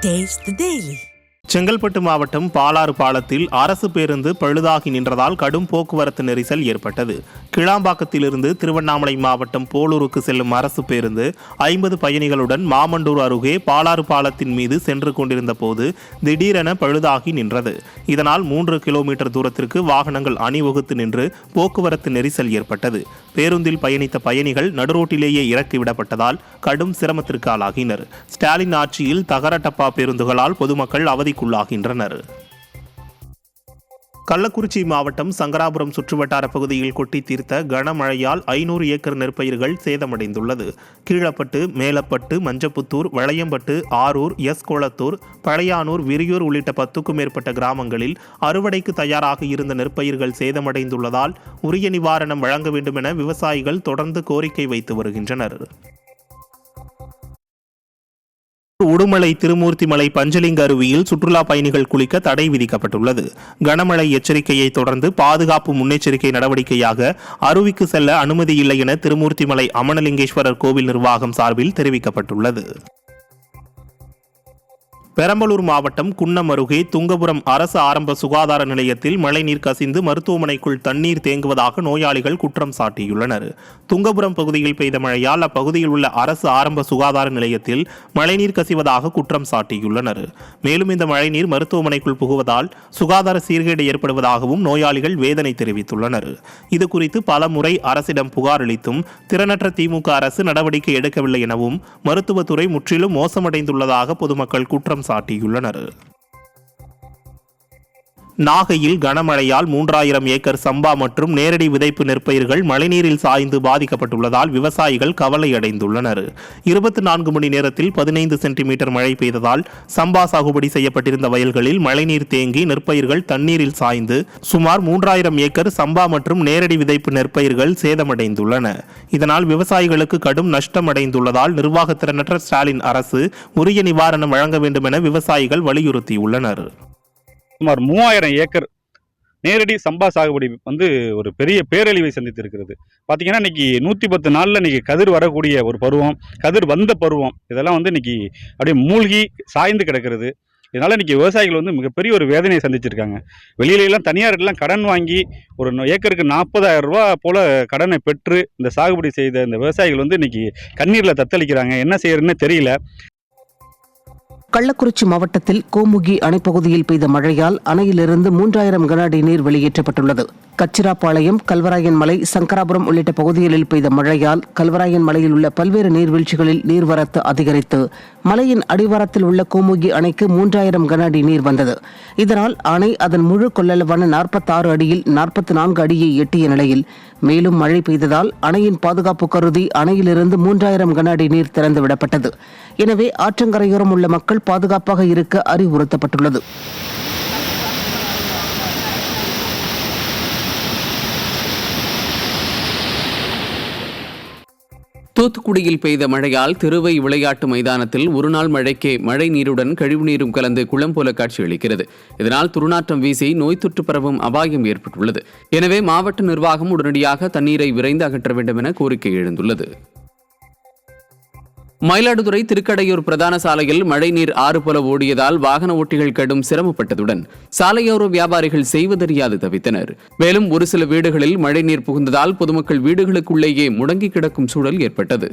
Taste the Daily. Chengalpattu மாவட்டம் பாலாறு பாலத்தில் அரசு பேருந்து பழுதாகி நின்றதால் கடும் போக்குவரத்து நெரிசல் ஏற்பட்டது. கிளாம்பாக்கத்திலிருந்து திருவண்ணாமலை மாவட்டம் போலூருக்கு செல்லும் அரசு பேருந்து 50 பயணிகளுடன் மாமண்டூர் அருகே பாலாறு பாலத்தின் மீது சென்று கொண்டிருந்த போது திடீரென பழுதாகி நின்றது. இதனால் 3 கிலோமீட்டர் தூரத்திற்கு வாகனங்கள் அணிவகுத்து நின்று போக்குவரத்து நெரிசல் ஏற்பட்டது. பேருந்தில் பயணித்த பயணிகள் நடுரோட்டிலேயே இறக்கிவிடப்பட்டதால் கடும் சிரமத்திற்கு ஆளாகினர். ஸ்டாலின் ஆட்சியில் தகர டப்பா பேருந்துகளால் பொதுமக்கள் அவதிக்குள்ளாகின்றனர். கள்ளக்குறிச்சி மாவட்டம் சங்கராபுரம் சுற்றுவட்டார பகுதியில் கொட்டி தீர்த்த கனமழையால் 500 ஏக்கர் நெற்பயிர்கள் சேதமடைந்துள்ளது. கீழப்பட்டு, மேலப்பட்டு, மஞ்சப்புத்தூர், வளையம்பட்டு, ஆரூர், கொளத்தூர், பழையானூர், விரியூர் உள்ளிட்ட 10க்கும் மேற்பட்ட கிராமங்களில் அறுவடைக்கு தயாராக இருந்த நெற்பயிர்கள் சேதமடைந்துள்ளதால் உரிய நிவாரணம் வழங்க வேண்டும் என விவசாயிகள் தொடர்ந்து கோரிக்கை வைத்து வருகின்றனர். உடுமலை திருமூர்த்திமலை பஞ்சலிங்க அருவியில் சுற்றுலா பயணிகள் குளிக்க தடை விதிக்கப்பட்டுள்ளது. கனமழை எச்சரிக்கையை தொடர்ந்து பாதுகாப்பு முன்னெச்சரிக்கை நடவடிக்கையாக அருவிக்கு செல்ல அனுமதி இல்லை என திருமூர்த்திமலை அமனலிங்கேஸ்வரர் கோவில் நிர்வாகம் சார்பில் தெரிவிக்கப்பட்டுள்ளது. பெரம்பலூர் மாவட்டம் குன்னம் அருகே துங்கபுரம் அரசு ஆரம்ப சுகாதார நிலையத்தில் மழைநீர் கசிந்து மருத்துவமனைக்குள் தண்ணீர் தேங்குவதாக நோயாளிகள் குற்றம் சாட்டியுள்ளனர். துங்கபுரம் பகுதியில் பெய்த மழையால் அப்பகுதியில் உள்ள அரசு ஆரம்ப சுகாதார நிலையத்தில் மழைநீர் கசிவதாக குற்றம் சாட்டியுள்ளனர். மேலும் இந்த மழைநீர் மருத்துவமனைக்குள் புகுவதால் சுகாதார சீர்கேடு ஏற்படுவதாகவும் நோயாளிகள் வேதனை தெரிவித்துள்ளனர். இதுகுறித்து பல முறை அரசிடம் புகார் அளித்தும் திறனற்ற திமுக அரசு நடவடிக்கை எடுக்கவில்லை எனவும் மருத்துவத்துறை முற்றிலும் மோசமடைந்துள்ளதாக பொதுமக்கள் குற்றம் சாட்டியுள்ளனர். நாகையில் கனமழையால் 3000 ஏக்கர் சம்பா மற்றும் நேரடி விதைப்பு நெற்பயிர்கள் மழைநீரில் சாய்ந்து பாதிக்கப்பட்டுள்ளதால் விவசாயிகள் கவலையடைந்துள்ளனர். 24 மணி நேரத்தில் 15 சென்டிமீட்டர் மழை பெய்ததால் சம்பா சாகுபடி செய்யப்பட்டிருந்த வயல்களில் மழைநீர் தேங்கி நெற்பயிர்கள் தண்ணீரில் சாய்ந்து சுமார் 3000 ஏக்கர் சம்பா மற்றும் நேரடி விதைப்பு நெற்பயிர்கள் சேதமடைந்துள்ளன. இதனால் விவசாயிகளுக்கு கடும் நஷ்டம் அடைந்துள்ளதால் நிர்வாகத்திறனற்ற ஸ்டாலின் அரசு உரிய நிவாரணம் வழங்க வேண்டும் என விவசாயிகள் வலியுறுத்தியுள்ளனர். சுமார் 3000 ஏக்கர் நேரடி சம்பா சாகுபடி ஒரு பெரிய பேரழிவை சந்தித்திருக்கிறது. பார்த்தீங்கன்னா இன்னைக்கு 110 நாளில் இன்னைக்கு கதிர் வரக்கூடிய ஒரு பருவம், கதிர் வந்த பருவம், இதெல்லாம் இன்னைக்கு அப்படியே மூழ்கி சாய்ந்து கிடக்கிறது. இதனால இன்னைக்கு விவசாயிகள் மிகப்பெரிய ஒரு வேதனையை சந்திச்சிருக்காங்க. வெளியிலாம் தனியார்லாம் கடன் வாங்கி ஒரு ஏக்கருக்கு 40,000 ரூபா போல கடனை பெற்று இந்த சாகுபடி செய்த இந்த விவசாயிகள் இன்னைக்கு கண்ணீரில் தத்தளிக்கிறாங்க. என்ன செய்யறதுன்னு தெரியல. கள்ளக்குறிச்சி மாவட்டத்தில் கோமுகி அணைப்பகுதியில் பெய்த மழையால் அணையிலிருந்து 3000 கன அடி நீர் வெளியேற்றப்பட்டுள்ளது. கச்சிராப்பாளையம், கல்வராயன் மலை, சங்கராபுரம் உள்ளிட்ட பகுதிகளில் பெய்த மழையால் கல்வராயன் மலையில் உள்ள பல்வேறு நீர்வீழ்ச்சிகளில் நீர்வரத்து அதிகரித்து மலையின் அடிவாரத்தில் உள்ள கோமுகி அணைக்கு 3000 கன அடி நீர் வந்தது. இதனால் அணை அதன் முழு கொள்ளளவான 46 அடியில் 44 அடியை எட்டிய நிலையில் மேலும் மழை பெய்ததால் அணையின் பாதுகாப்பு கருதி அணையிலிருந்து 3000 கன அடி நீர் திறந்துவிடப்பட்டது. எனவே ஆற்றங்கரையோரம் உள்ள மக்கள் பாதுகாப்பாக இருக்க அறிவுறுத்தப்பட்டுள்ளது. தூத்துக்குடியில் பெய்த மழையால் திருவை விளையாட்டு மைதானத்தில் ஒருநாள் மழைக்கே மழை நீருடன் கழிவுநீரும் கலந்து குளம் போல காட்சியளிக்கிறது. இதனால் துர்நாற்றம் வீசி நோய் தொற்று பரவும் அபாயம் ஏற்பட்டுள்ளது. எனவே மாவட்ட நிர்வாகம் உடனடியாக தண்ணீரை விரைந்து அகற்ற வேண்டும் என கோரிக்கை எழுந்துள்ளது. மயிலாடுதுறை திருக்கடையூர் பிரதான சாலையில் மழைநீர் ஆறு போல ஓடியதால் வாகன ஓட்டிகள் கடும் சிரமப்பட்டதுடன் சாலையோர வியாபாரிகள் செய்வதறியாது தவித்தனர். மேலும் ஒரு சில வீடுகளில் மழைநீர் புகுந்ததால் பொதுமக்கள் வீடுகளுக்குள்ளேயே முடங்கி கிடக்கும் சூழல் ஏற்பட்டது.